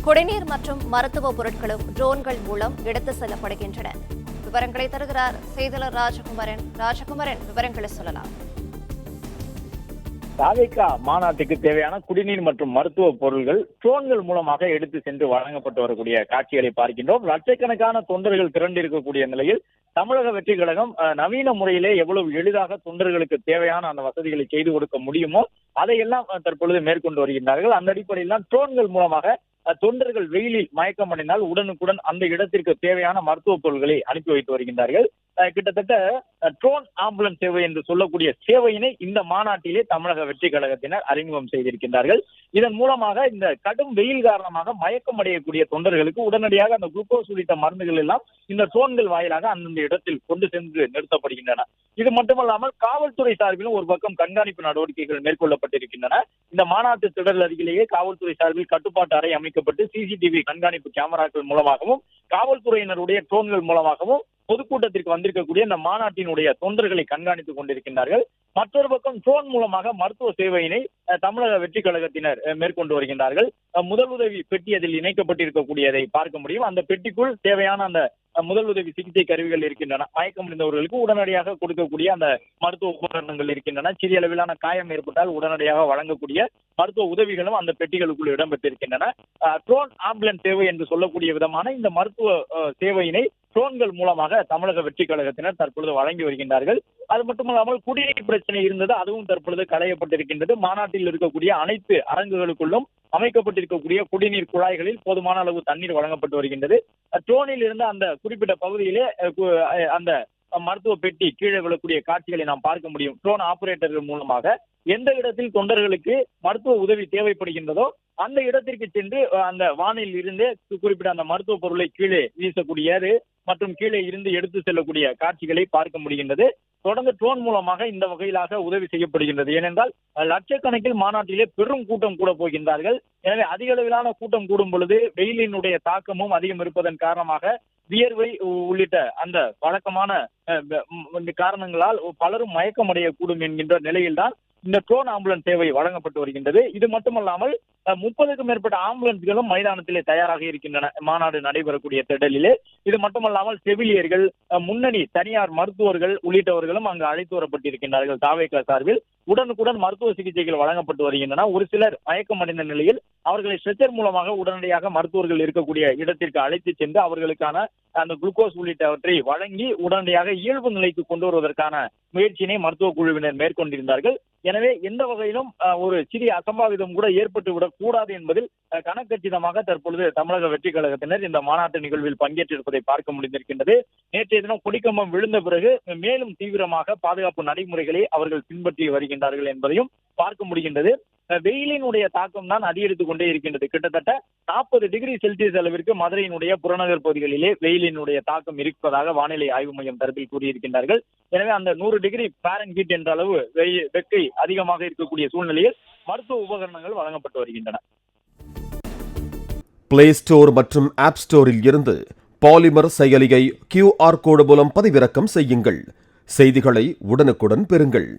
குடிநீர் மற்றும் மருத்துவ பொருட்களும் ட்ரோன்கள் மூலம் எடுத்து செல்லப்படுகின்றன. விவரங்களை தருகிறார் செய்தியாளர் ராஜகுமரன். விவரங்களை சொல்லலாம். தாவேகா மாநாட்டுக்கு தேவையான குடிநீர் மற்றும் மருத்துவ பொருட்கள் ட்ரோன்கள் மூலமாக எடுத்து சென்று வழங்கப்பட்டு வரக்கூடிய காட்சிகளை பார்க்கின்றோம். லட்சக்கணக்கான தொண்டர்கள் திரண்டிருக்கக்கூடிய நிலையில் தமிழக வெற்றி கழகம் நவீன முறையிலே எவ்வளவு எளிதாக தொண்டர்களுக்கு தேவையான அந்த வசதிகளை செய்து கொடுக்க முடியுமோ அதையெல்லாம் தற்பொழுது மேற்கொண்டு வருகின்றார்கள். அந்த அடிப்படையில் தான் ட்ரோன்கள் மூலமாக தொண்டர்கள் வெயிலில் மயக்கமடைந்தால் உடனுக்குடன் அந்த இடத்திற்கு தேவையான மருத்துவ பொருட்களை அனுப்பி வைத்து வருகின்றார்கள். கிட்டத்தட்ட ட்ரோன் ஆம்புலன்ஸ் சேவை என்று சொல்லக்கூடிய சேவையினை இந்த மாநாட்டிலே தமிழக வெற்றி கழகத்தினர் அறிமுகம் செய்திருக்கின்றார்கள். இதன் மூலமாக இந்த கடும் வெயில் காரணமாக மயக்கம் அடையக்கூடிய தொண்டர்களுக்கு உடனடியாக அந்த குளுக்கோஸ் உள்ளிட்ட மருந்துகள் எல்லாம் இந்த ட்ரோன்கள் வாயிலாக அந்தந்த இடத்தில் கொண்டு சென்று நிறுத்தப்படுகின்றன. இது மட்டுமல்லாமல் காவல்துறை சார்பிலும் ஒரு பக்கம் கண்காணிப்பு நடவடிக்கைகள் மேற்கொள்ளப்பட்டிருக்கின்றன. இந்த மாநாட்டு திடல் அருகிலேயே காவல்துறை சார்பில் கட்டுப்பாட்டு அறை அமைக்கப்பட்டு சிசிடிவி கண்காணிப்பு கேமராக்கள் மூலமாகவும் காவல்துறையினருடைய ட்ரோன்கள் மூலமாகவும் பொதுக்கூட்டத்திற்கு வந்திருக்கக்கூடிய இந்த மாநாட்டினுடைய தொண்டர்களை கண்காணித்துக் கொண்டிருக்கின்றார்கள். மற்றொரு பக்கம் ட்ரோன் மூலமாக மருத்துவ சேவையினை தமிழக வெற்றி கழகத்தினர் மேற்கொண்டு வருகின்றார்கள். முதலுதவி பெட்டி அதில் இணைக்கப்பட்டிருக்கக்கூடியதை பார்க்க முடியும். அந்த பெட்டிக்குள் தேவையான அந்த முதலுதவி சிகிச்சை கருவிகள் இருக்கின்றன. மயக்கமடைந்தவர்களுக்கு உடனடியாக கொடுக்கக்கூடிய அந்த மருத்துவ உபகரணங்கள் இருக்கின்றன. சிறிய அளவிலான காயம் ஏற்பட்டால் உடனடியாக வழங்கக்கூடிய மருத்துவ உதவிகளும் அந்த பெட்டிகளுக்குள் இடம்பெற்றிருக்கின்றன. ட்ரோன் ஆம்புலன்ஸ் சேவை என்று சொல்லக்கூடிய விதமான இந்த மருத்துவ சேவையினை ட்ரோன்கள் மூலமாக தமிழக வெற்றி கழகத்தினர் தற்பொழுது வழங்கி வருகின்றார்கள். அது மட்டுமல்லாமல் குடிநீர் பிரச்சனை இருந்தது, அதுவும் தற்பொழுது களையப்பட்டிருக்கின்றது. மாநாட்டில் இருக்கக்கூடிய அனைத்து அரங்குகளுக்குள்ளும் அமைக்கப்பட்டிருக்கக்கூடிய குடிநீர் குழாய்களில் போதுமான அளவு தண்ணீர் வழங்கப்பட்டு வருகின்றது. ட்ரோனில் இருந்த அந்த குறிப்பிட்ட பகுதியிலே அந்த மருத்துவ பெட்டி கீழே விழக்கூடிய காட்சிகளை நாம் பார்க்க முடியும். ட்ரோன் ஆபரேட்டர்கள் மூலமாக எந்த இடத்தில் தொண்டர்களுக்கு மருத்துவ உதவி தேவைப்படுகின்றதோ அந்த இடத்திற்கு சென்று அந்த வானில் இருந்து குறிப்பிட்ட அந்த மருத்துவ பொருளை கீழே வீசக்கூடியது மற்றும் கீழே இருந்து எடுத்து செல்லக்கூடிய காட்சிகளை பார்க்க முடிகின்றது. தொடர்ந்து ட்ரோன் மூலமாக இந்த வகையிலாக உதவி செய்யப்படுகின்றது. ஏனென்றால் லட்சக்கணக்கில் மாநாட்டிலே பெரும் கூட்டம் கூட போகின்றார்கள். எனவே அதிக அளவிலான கூட்டம் கூடும் பொழுது வெயிலினுடைய தாக்கமும் அதிகம் இருப்பதன் காரணமாக வியர்வை உள்ளிட்ட அந்த வழக்கமான காரணங்களால் பலரும் மயக்கமடையக்கூடும் என்கின்ற நிலையில்தான் இந்த ட்ரோன் ஆம்புலன்ஸ் சேவை வழங்கப்பட்டு வருகின்றது. இது மட்டுமல்லாமல் 30க்கும் மேற்பட்ட ஆம்புலன்ஸ்களும் மைதானத்திலே தயாராக இருக்கின்றன மாநாடு நடைபெறக்கூடிய திடலிலே. இது மட்டுமல்லாமல் செவிலியர்கள், முன்னணி தனியார் மருத்துவர்கள் உள்ளிட்டவர்களும் அங்கு அழைத்து வரப்பட்டிருக்கின்றார்கள். தாவேகா சார்பில் உடனுக்குடன் மருத்துவ சிகிச்சைகள் வழங்கப்பட்டு வருகின்றன. ஒரு சிலர் மயக்கமடைந்த நிலையில் அவர்களை ஸ்ட்ரெச்சர் மூலமாக உடனடியாக மருத்துவர்கள் இருக்கக்கூடிய இடத்திற்கு அழைத்து சென்று அவர்களுக்கான அந்த குளுக்கோஸ் உள்ளிட்டவற்றை வழங்கி உடனடியாக இயல்பு நிலைக்கு கொண்டு வருவதற்கான முயற்சியினை மருத்துவ குழுவினர் மேற்கொண்டிருந்தார்கள். எனவே எந்த வகையிலும் ஒரு சிறிய அசம்பாவிதம் கூட ஏற்பட்டு விடக் கூடாது என்பதில் கனக்கச்சிதமாக தற்பொழுது தமிழக வெற்றி கழகத்தினர் இந்த மாநாட்டு நிகழ்வில் பங்கேற்றிருப்பதை பார்க்க முடிந்திருக்கின்றது. நேற்றைய தினம் கொடிக்கம்பம் விழுந்த பிறகு மேலும் தீவிரமாக பாதுகாப்பு நடைமுறைகளை அவர்கள் பின்பற்றி வருகின்றார்கள் என்பதையும் பார்க்க முடிகின்றது. வெயிலினுடைய தாக்கம் தான் அதிகரித்துக் கொண்டே இருக்கின்றது. கிட்டத்தட்ட 40 டிகிரி செல்சியஸ் அளவிற்கு மதுரையினுடைய புறநகர் பகுதிகளிலே வெயிலினுடைய தாக்கம் இருப்பதாக வானிலை ஆய்வு மையம் தரப்பில் கூறியிருக்கின்றார்கள். எனவே அந்த 100 டிகிரி ஃபாரன்ஹீட் என்ற அளவு வெக்கை அதிகமாக இருக்கக்கூடிய சூழ்நிலையில் மருத்துவ உபகரணங்கள் வழங்கப்பட்டு வருகின்றன. பிளே ஸ்டோர் மற்றும் ஆப் ஸ்டோரில் இருந்து பாலிமர் செயலியை QR கோடு மூலம் பதிவிறக்கம் செய்யுங்கள். செய்திகளை உடனுக்குடன் பெறுங்கள்.